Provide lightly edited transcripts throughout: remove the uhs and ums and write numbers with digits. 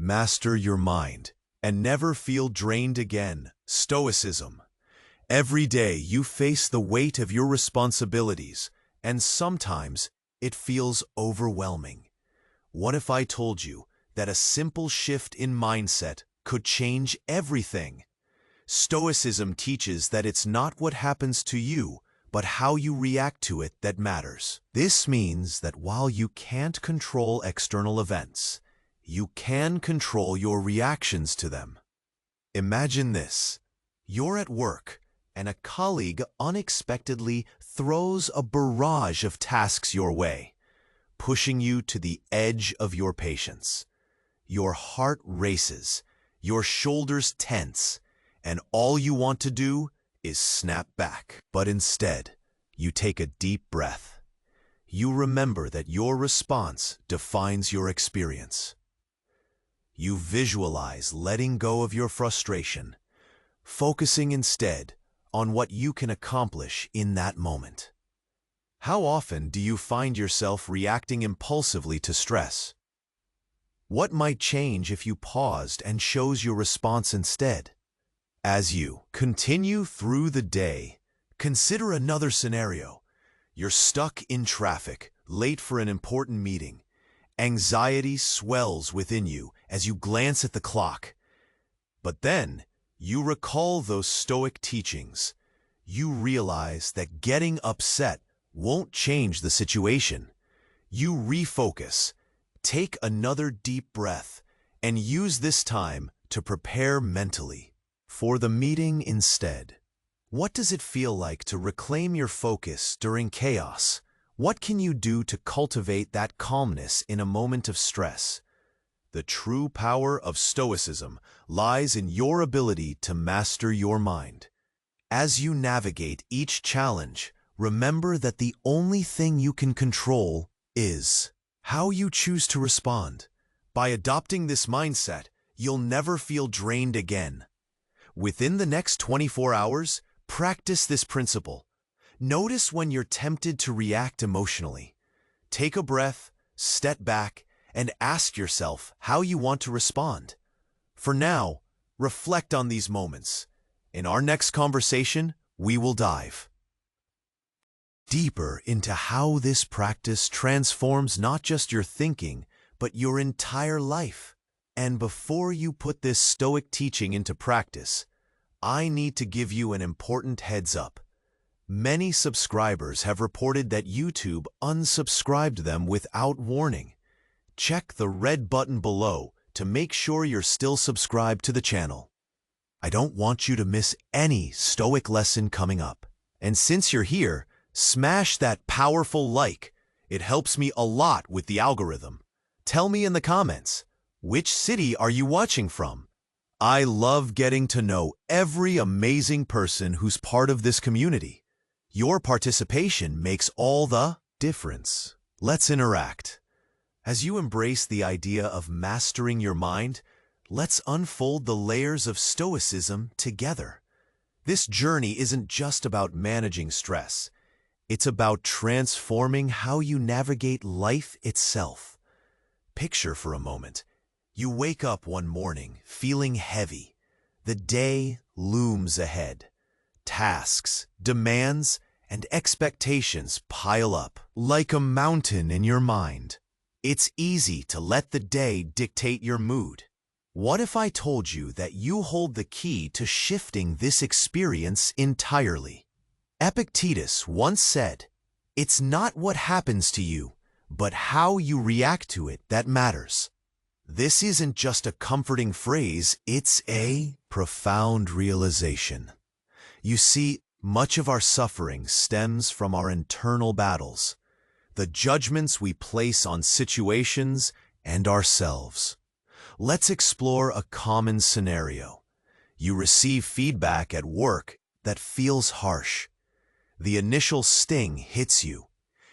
master your mind, and never feel drained again. Stoicism. Every day you face the weight of your responsibilities, and sometimes it feels overwhelming. What if I told you that a simple shift in mindset could change everything? Stoicism teaches that it's not what happens to you, but how you react to it that matters. This means that while you can't control external events, you can control your reactions to them. Imagine this. You're at work, and a colleague unexpectedly throws a barrage of tasks your way, pushing you to the edge of your patience. Your heart races, your shoulders tense, and all you want to do is snap back. But instead, you take a deep breath. You remember that your response defines your experience. You visualize letting go of your frustration, focusing instead on what you can accomplish in that moment. How often do you find yourself reacting impulsively to stress? What might change if you paused and chose your response instead? As you continue through the day, consider another scenario. You're stuck in traffic, late for an important meeting. Anxiety swells within you as you glance at the clock. But then, you recall those Stoic teachings. You realize that getting upset won't change the situation. You refocus, take another deep breath, and use this time to prepare mentally for the meeting instead. What does it feel like to reclaim your focus during chaos? What can you do to cultivate that calmness in a moment of stress? The true power of Stoicism lies in your ability to master your mind. As you navigate each challenge, remember that the only thing you can control is how you choose to respond. By adopting this mindset, you'll never feel drained again. Within the next 24 hours, practice this principle. Notice when you're tempted to react emotionally. Take a breath, step back, and ask yourself how you want to respond. For now, reflect on these moments. In our next conversation, we will dive deeper into how this practice transforms not just your thinking, but your entire life. And before you put this Stoic teaching into practice, I need to give you an important heads up. Many subscribers have reported that YouTube unsubscribed them without warning. Check the red button below to make sure you're still subscribed to the channel. I don't want you to miss any Stoic lesson coming up. And since you're here, smash that powerful like. It helps me a lot with the algorithm. Tell me in the comments, which city are you watching from? I love getting to know every amazing person who's part of this community. Your participation makes all the difference. Let's interact. As you embrace the idea of mastering your mind, let's unfold the layers of Stoicism together. This journey isn't just about managing stress. It's about transforming how you navigate life itself. Picture for a moment. You wake up one morning feeling heavy. The day looms ahead. Tasks, demands, and expectations pile up like a mountain in your mind. It's easy to let the day dictate your mood. What if I told you that you hold the key to shifting this experience entirely? Epictetus once said, "It's not what happens to you, but how you react to it that matters." This isn't just a comforting phrase, it's a profound realization. You see, much of our suffering stems from our internal battles, the judgments we place on situations and ourselves. Let's explore a common scenario. You receive feedback at work that feels harsh. The initial sting hits you.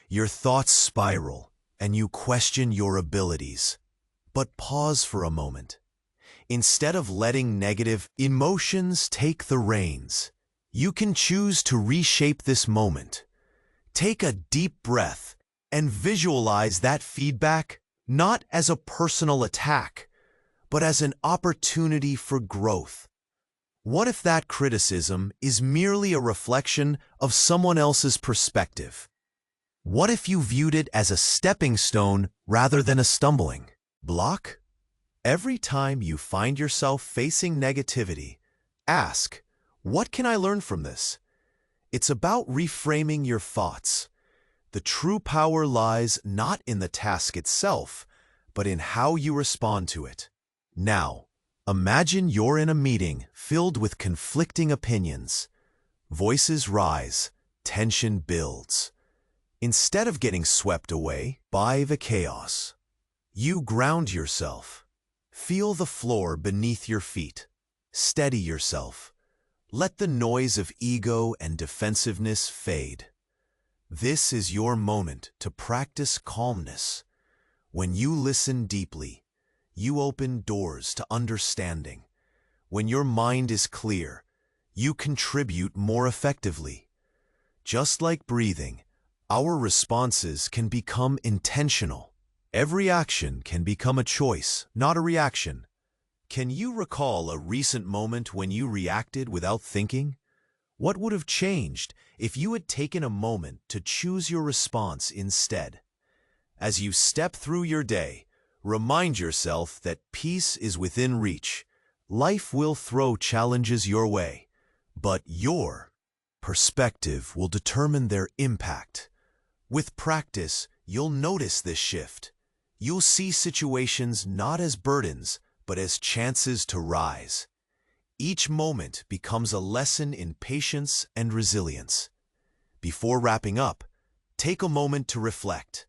Your thoughts spiral, and you question your abilities. But pause for a moment. Instead of letting negative emotions take the reins, you can choose to reshape this moment. Take a deep breath and visualize that feedback not as a personal attack, but as an opportunity for growth. What if that criticism is merely a reflection of someone else's perspective? What if you viewed it as a stepping stone rather than a stumbling block? Every time you find yourself facing negativity, ask, what can I learn from this? It's about reframing your thoughts. The true power lies not in the task itself, but in how you respond to it. Now, imagine you're in a meeting filled with conflicting opinions. Voices rise, tension builds. Instead of getting swept away by the chaos, you ground yourself. Feel the floor beneath your feet. Steady yourself. Let the noise of ego and defensiveness fade. This is your moment to practice calmness. When you listen deeply, you open doors to understanding. When your mind is clear, you contribute more effectively. Just like breathing, our responses can become intentional. Every action can become a choice, not a reaction. Can you recall a recent moment when you reacted without thinking? What would have changed if you had taken a moment to choose your response instead? As you step through your day, remind yourself that peace is within reach. Life will throw challenges your way, but your perspective will determine their impact. With practice, you'll notice this shift. You'll see situations not as burdens, but as chances to rise. Each moment becomes a lesson in patience and resilience. Before wrapping up, take a moment to reflect.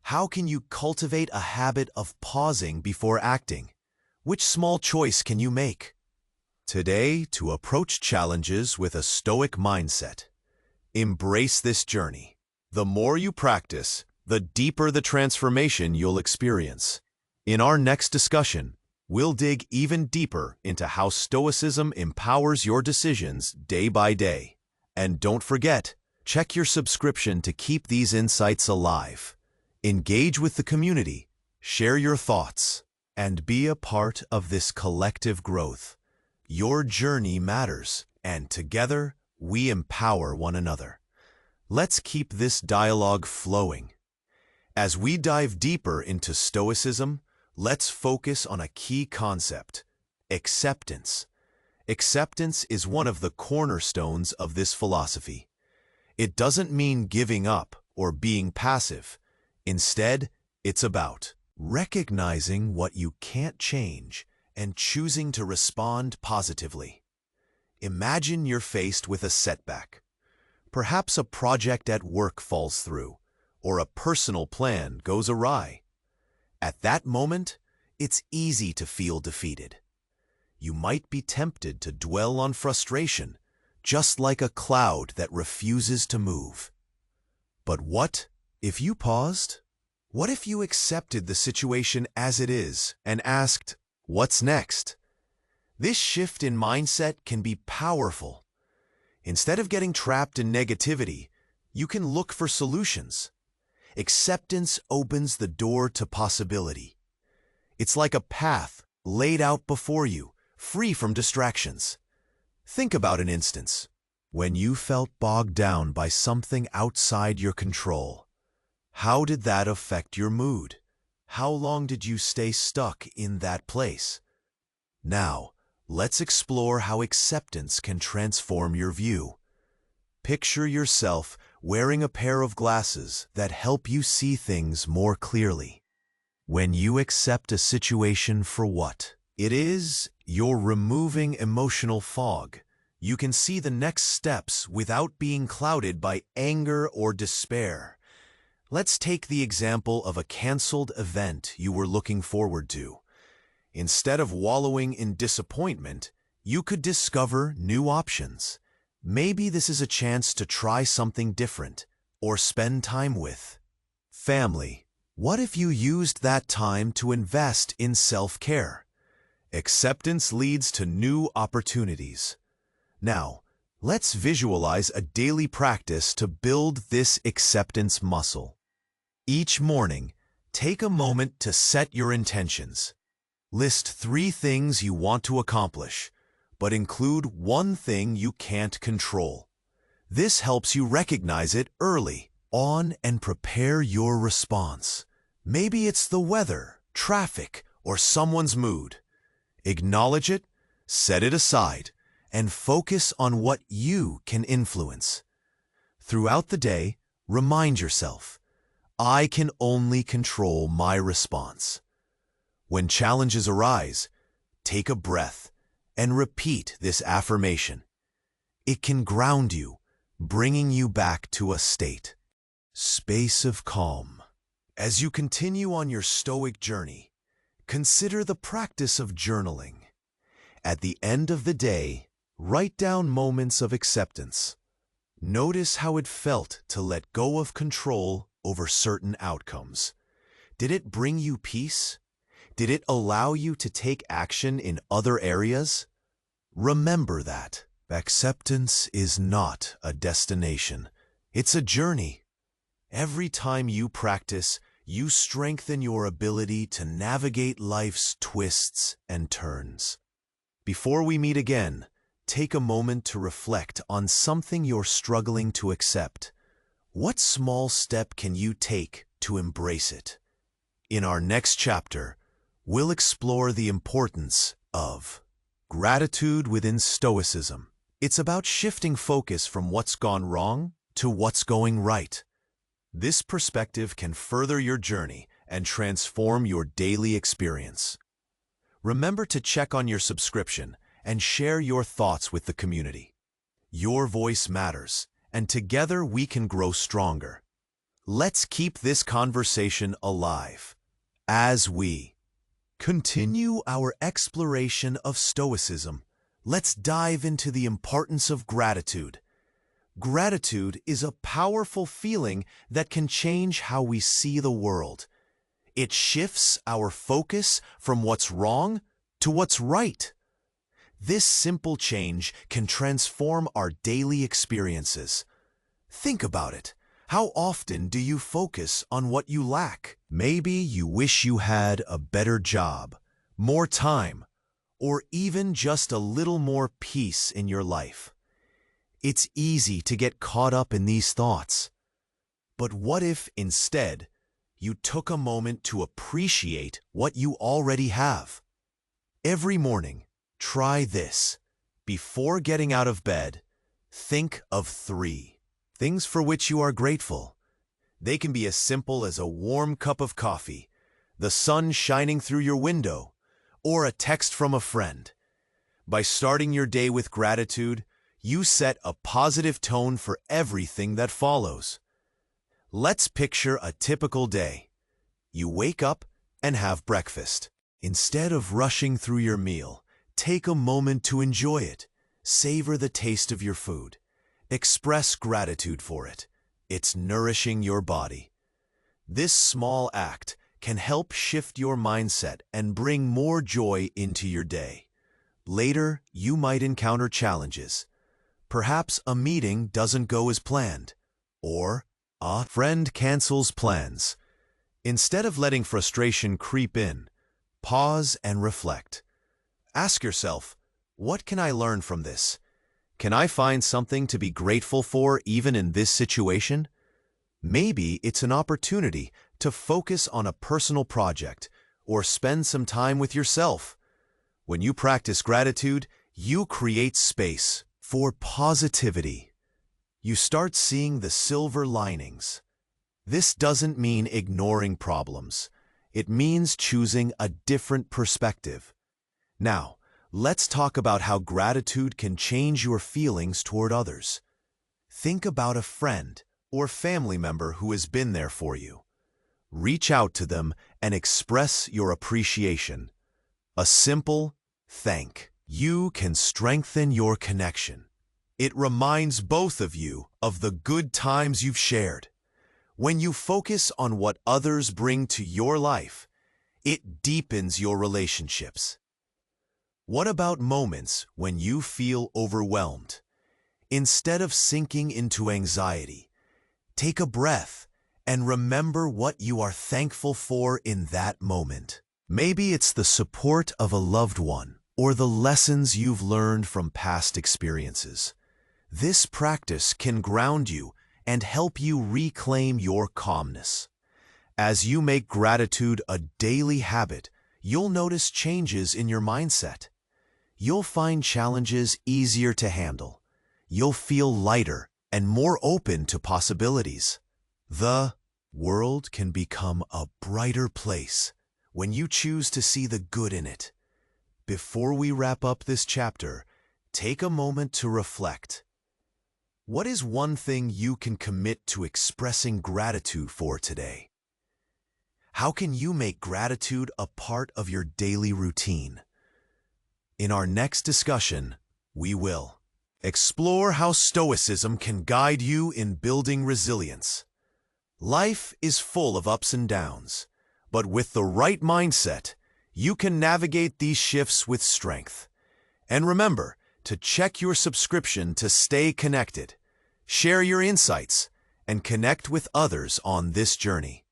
How can you cultivate a habit of pausing before acting? Which small choice can you make today to approach challenges with a stoic mindset? Embrace this journey. The more you practice, the deeper the transformation you'll experience. In our next discussion, we'll dig even deeper into how Stoicism empowers your decisions day by day. And don't forget, check your subscription to keep these insights alive. Engage with the community, share your thoughts, and be a part of this collective growth. Your journey matters, and together we empower one another. Let's keep this dialogue flowing. As we dive deeper into Stoicism, let's focus on a key concept: acceptance. Acceptance is one of the cornerstones of this philosophy. It doesn't mean giving up or being passive. Instead, it's about recognizing what you can't change and choosing to respond positively. Imagine you're faced with a setback. Perhaps a project at work falls through, or a personal plan goes awry. At that moment, it's easy to feel defeated. You might be tempted to dwell on frustration, just like a cloud that refuses to move. But what if you paused? What if you accepted the situation as it is and asked, what's next? This shift in mindset can be powerful. Instead of getting trapped in negativity, you can look for solutions. Acceptance opens the door to possibility. It's like a path laid out before you, free from distractions. Think about an instance when you felt bogged down by something outside your control. How did that affect your mood? How long did you stay stuck in that place? Now, let's explore how acceptance can transform your view. Picture yourself wearing a pair of glasses that help you see things more clearly. When you accept a situation for what it is, you're removing emotional fog. You can see the next steps without being clouded by anger or despair. Let's take the example of a canceled event you were looking forward to. Instead of wallowing in disappointment, you could discover new options. Maybe this is a chance to try something different or spend time with family. What if you used that time to invest in self-care? Acceptance leads to new opportunities. Now, let's visualize a daily practice to build this acceptance muscle. Each morning, take a moment to set your intentions. List 3 things you want to accomplish, but include 1 thing you can't control. This helps you recognize it early on and prepare your response. Maybe it's the weather, traffic, or someone's mood. Acknowledge it, set it aside, and focus on what you can influence. Throughout the day, remind yourself, I can only control my response. When challenges arise, take a breath and repeat this affirmation. It can ground you, bringing you back to a space of calm. As you continue on your Stoic journey, consider the practice of journaling. At the end of the day, write down moments of acceptance. Notice how it felt to let go of control over certain outcomes. Did it bring you peace? Did it allow you to take action in other areas? Remember that acceptance is not a destination. It's a journey. Every time you practice, you strengthen your ability to navigate life's twists and turns. Before we meet again, take a moment to reflect on something you're struggling to accept. What small step can you take to embrace it? In our next chapter, we'll explore the importance of gratitude within Stoicism. It's about shifting focus from what's gone wrong to what's going right. This perspective can further your journey and transform your daily experience. Remember to check on your subscription and share your thoughts with the community. Your voice matters, and together we can grow stronger. Let's keep this conversation alive as we continue our exploration of Stoicism. Let's dive into the importance of gratitude. Gratitude is a powerful feeling that can change how we see the world. It shifts our focus from what's wrong to what's right. This simple change can transform our daily experiences. Think about it. How often do you focus on what you lack? Maybe you wish you had a better job, more time, or even just a little more peace in your life. It's easy to get caught up in these thoughts. But what if, instead, you took a moment to appreciate what you already have? Every morning, try this. Before getting out of bed, think of 3 things for which you are grateful. They can be as simple as a warm cup of coffee, the sun shining through your window, or a text from a friend. By starting your day with gratitude, you set a positive tone for everything that follows. Let's picture a typical day. You wake up and have breakfast. Instead of rushing through your meal, take a moment to enjoy it. Savor the taste of your food. Express gratitude for it. It's nourishing your body. This small act can help shift your mindset and bring more joy into your day. Later, you might encounter challenges. Perhaps a meeting doesn't go as planned, or a friend cancels plans. Instead of letting frustration creep in, pause and reflect. Ask yourself, what can I learn from this? Can I find something to be grateful for even in this situation? Maybe it's an opportunity to focus on a personal project or spend some time with yourself. When you practice gratitude, you create space for positivity. You start seeing the silver linings. This doesn't mean ignoring problems. It means choosing a different perspective. Now, let's talk about how gratitude can change your feelings toward others. Think about a friend or family member who has been there for you. Reach out to them and express your appreciation. A simple thank you can strengthen your connection. It reminds both of you of the good times you've shared. When you focus on what others bring to your life, it deepens your relationships. What about moments when you feel overwhelmed? Instead of sinking into anxiety, take a breath and remember what you are thankful for in that moment. Maybe it's the support of a loved one or the lessons you've learned from past experiences. This practice can ground you and help you reclaim your calmness. As you make gratitude a daily habit, you'll notice changes in your mindset. You'll find challenges easier to handle. You'll feel lighter and more open to possibilities. The world can become a brighter place when you choose to see the good in it. Before we wrap up this chapter, take a moment to reflect. What is one thing you can commit to expressing gratitude for today? How can you make gratitude a part of your daily routine? In our next discussion, we will explore how Stoicism can guide you in building resilience. Life is full of ups and downs, but with the right mindset, you can navigate these shifts with strength. And remember to check your subscription to stay connected. Share your insights and connect with others on this journey.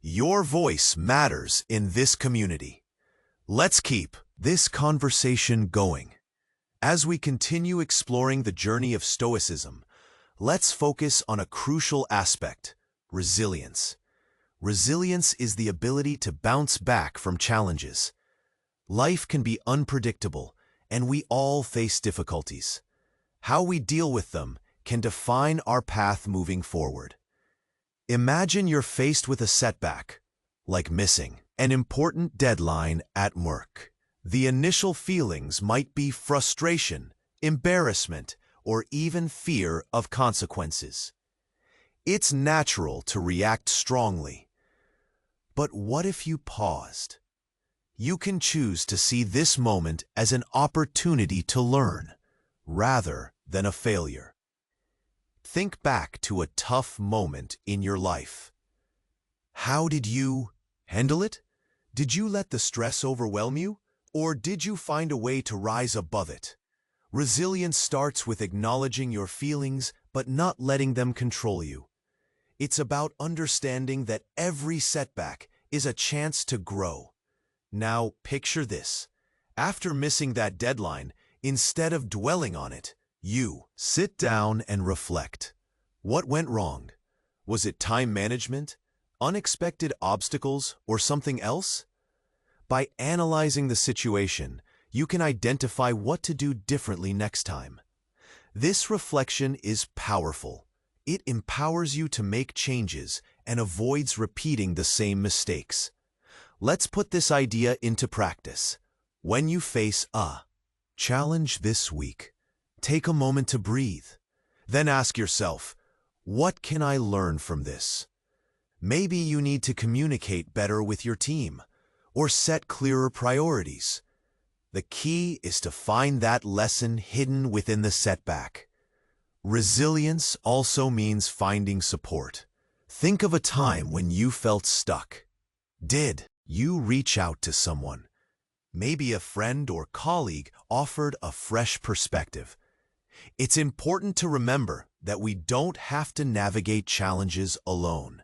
Your voice matters in this community. Let's keep this conversation going. As we continue exploring the journey of Stoicism, let's focus on a crucial aspect: resilience. Resilience is the ability to bounce back from challenges. Life can be unpredictable, and we all face difficulties. How we deal with them can define our path moving forward. Imagine you're faced with a setback, like missing an important deadline at work. The initial feelings might be frustration, embarrassment, or even fear of consequences. It's natural to react strongly. But what if you paused? You can choose to see this moment as an opportunity to learn, rather than a failure. Think back to a tough moment in your life. How did you handle it? Did you let the stress overwhelm you, or did you find a way to rise above it? Resilience starts with acknowledging your feelings but not letting them control you. It's about understanding that every setback is a chance to grow. Now picture this. After missing that deadline, instead of dwelling on it, you sit down and reflect. What went wrong? Was it time management, unexpected obstacles, or something else? By analyzing the situation, you can identify what to do differently next time. This reflection is powerful. It empowers you to make changes and avoids repeating the same mistakes. Let's put this idea into practice. When you face a challenge this week, take a moment to breathe. Then ask yourself, what can I learn from this? Maybe you need to communicate better with your team or set clearer priorities. The key is to find that lesson hidden within the setback. Resilience also means finding support. Think of a time when you felt stuck. Did you reach out to someone? Maybe a friend or colleague offered a fresh perspective. It's important to remember that we don't have to navigate challenges alone.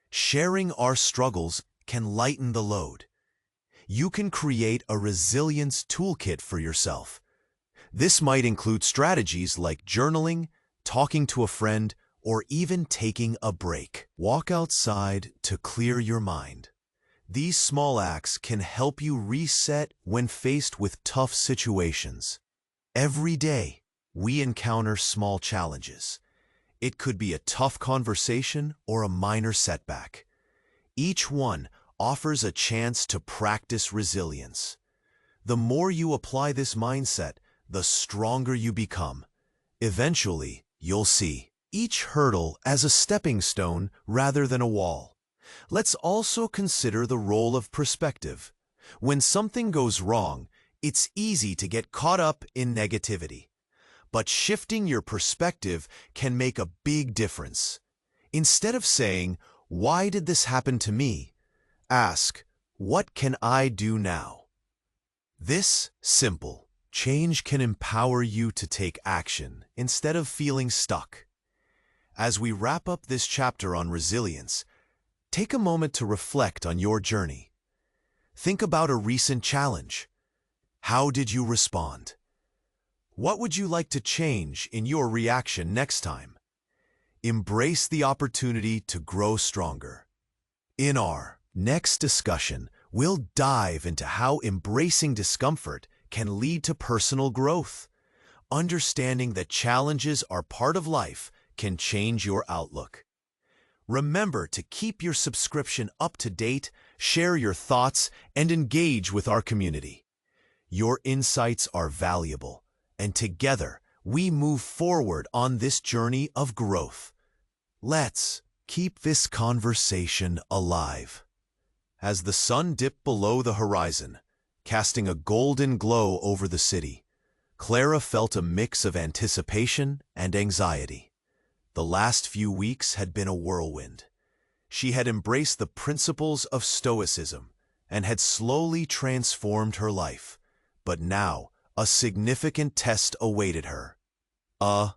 Sharing our struggles can lighten the load. You can create a resilience toolkit for yourself. This might include strategies like journaling, talking to a friend, or even taking a break. Walk outside to clear your mind. These small acts can help you reset when faced with tough situations. Every day, we encounter small challenges. It could be a tough conversation or a minor setback. Each one offers a chance to practice resilience. The more you apply this mindset, the stronger you become. Eventually, you'll see each hurdle as a stepping stone rather than a wall. Let's also consider the role of perspective. When something goes wrong, it's easy to get caught up in negativity. But shifting your perspective can make a big difference. Instead of saying, "Why did this happen to me?" ask, "What can I do now?" This simple change can empower you to take action instead of feeling stuck. As we wrap up this chapter on resilience, take a moment to reflect on your journey. Think about a recent challenge. How did you respond? What would you like to change in your reaction next time? Embrace the opportunity to grow stronger. In our next discussion, we'll dive into how embracing discomfort can lead to personal growth. Understanding that challenges are part of life can change your outlook. Remember to keep your subscription up to date, share your thoughts, and engage with our community. Your insights are valuable, and together we move forward on this journey of growth. Let's keep this conversation alive. As the sun dipped below the horizon, casting a golden glow over the city, Clara felt a mix of anticipation and anxiety. The last few weeks had been a whirlwind. She had embraced the principles of Stoicism and had slowly transformed her life. But now, a significant test awaited her. A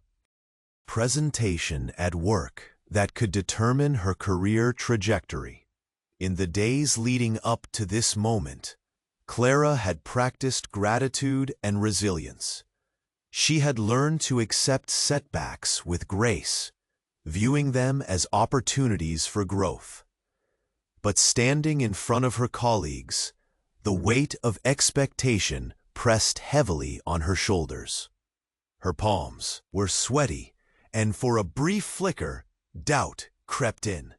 presentation at work that could determine her career trajectory. In the days leading up to this moment, Clara had practiced gratitude and resilience. She had learned to accept setbacks with grace, viewing them as opportunities for growth. But standing in front of her colleagues, the weight of expectation pressed heavily on her shoulders. Her palms were sweaty, and for a brief flicker, doubt crept in.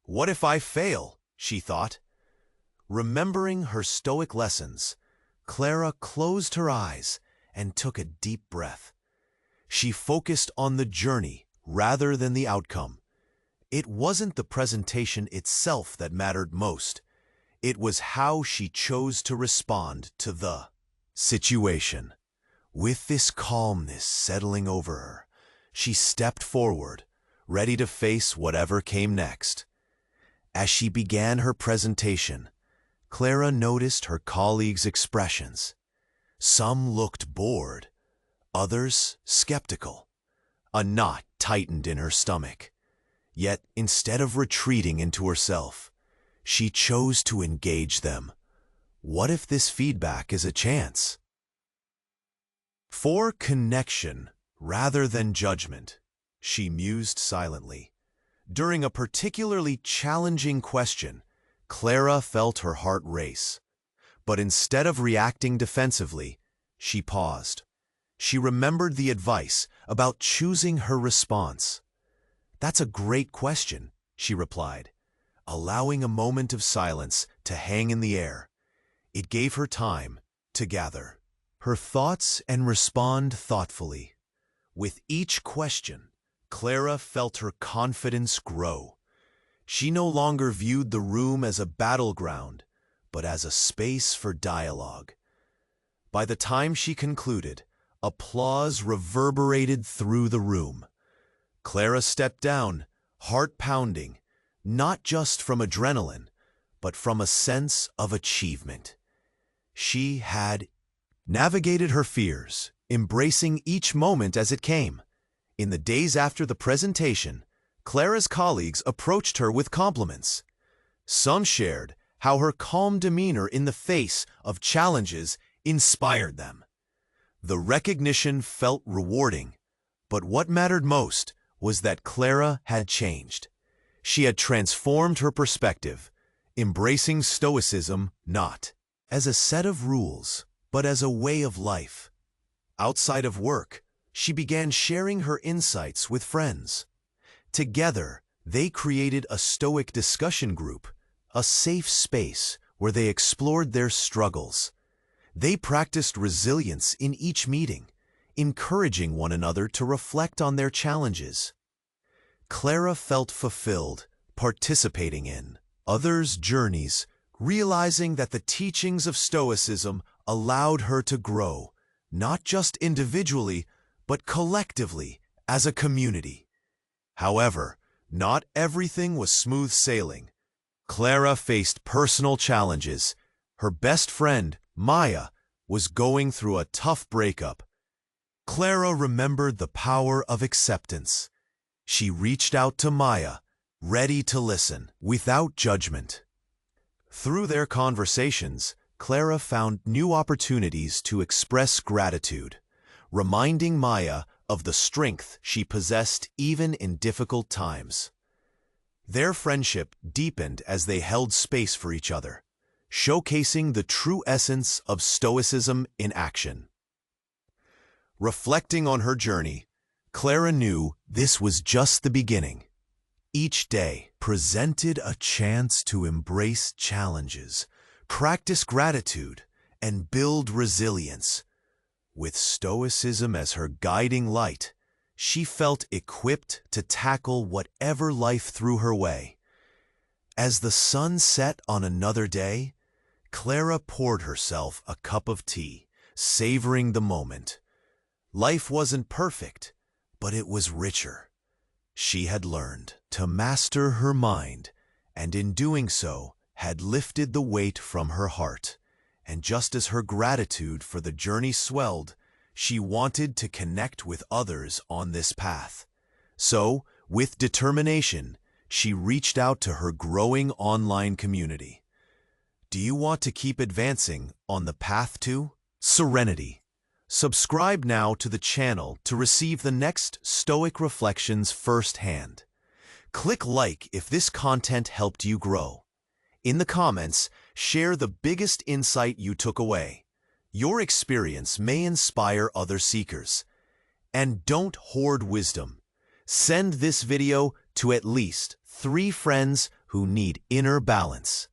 What if I fail? She thought. Remembering her Stoic lessons, Clara closed her eyes and took a deep breath. She focused on the journey rather than the outcome. It wasn't the presentation itself that mattered most. It was how she chose to respond to the situation. With this calmness settling over her, she stepped forward, ready to face whatever came next. As she began her presentation, Clara noticed her colleagues' expressions. Some looked bored, others skeptical. A knot tightened in her stomach. Yet, instead of retreating into herself, she chose to engage them. What if this feedback is a chance for connection rather than judgment? She mused silently. During a particularly challenging question, Clara felt her heart race. But instead of reacting defensively, she paused. She remembered the advice about choosing her response. "That's a great question," she replied, allowing a moment of silence to hang in the air. It gave her time to gather her thoughts and respond thoughtfully. With each question, Clara felt her confidence grow. She no longer viewed the room as a battleground, but as a space for dialogue. By the time she concluded, applause reverberated through the room. Clara stepped down, heart pounding, not just from adrenaline, but from a sense of achievement. She had navigated her fears, embracing each moment as it came. In the days after the presentation, Clara's colleagues approached her with compliments. Some shared how her calm demeanor in the face of challenges inspired them. The recognition felt rewarding, but what mattered most was that Clara had changed. She had transformed her perspective, embracing Stoicism not as a set of rules, but as a way of life. Outside of work, she began sharing her insights with friends. Together, they created a Stoic discussion group, a safe space where they explored their struggles. They practiced resilience in each meeting, encouraging one another to reflect on their challenges. Clara felt fulfilled, participating in others' journeys, realizing that the teachings of Stoicism allowed her to grow, not just individually, but collectively as a community. However, not everything was smooth sailing. Clara faced personal challenges. Her best friend, Maya, was going through a tough breakup. Clara remembered the power of acceptance. She reached out to Maya, ready to listen without judgment. Through their conversations, Clara found new opportunities to express gratitude, reminding Maya of the strength she possessed even in difficult times. Their friendship deepened as they held space for each other, showcasing the true essence of Stoicism in action. Reflecting on her journey, Clara knew this was just the beginning. Each day presented a chance to embrace challenges, practice gratitude, and build resilience. With Stoicism as her guiding light, she felt equipped to tackle whatever life threw her way. As the sun set on another day, Clara poured herself a cup of tea, savoring the moment. Life wasn't perfect, but it was richer. She had learned to master her mind, and in doing so, had lifted the weight from her heart. And just as her gratitude for the journey swelled, she wanted to connect with others on this path. So, with determination, she reached out to her growing online community. Do you want to keep advancing on the path to serenity? Subscribe now to the channel to receive the next Stoic reflections firsthand. Click like if this content helped you grow. In the comments, share the biggest insight you took away. Your experience may inspire other seekers. And don't hoard wisdom. Send this video to at least 3 friends who need inner balance.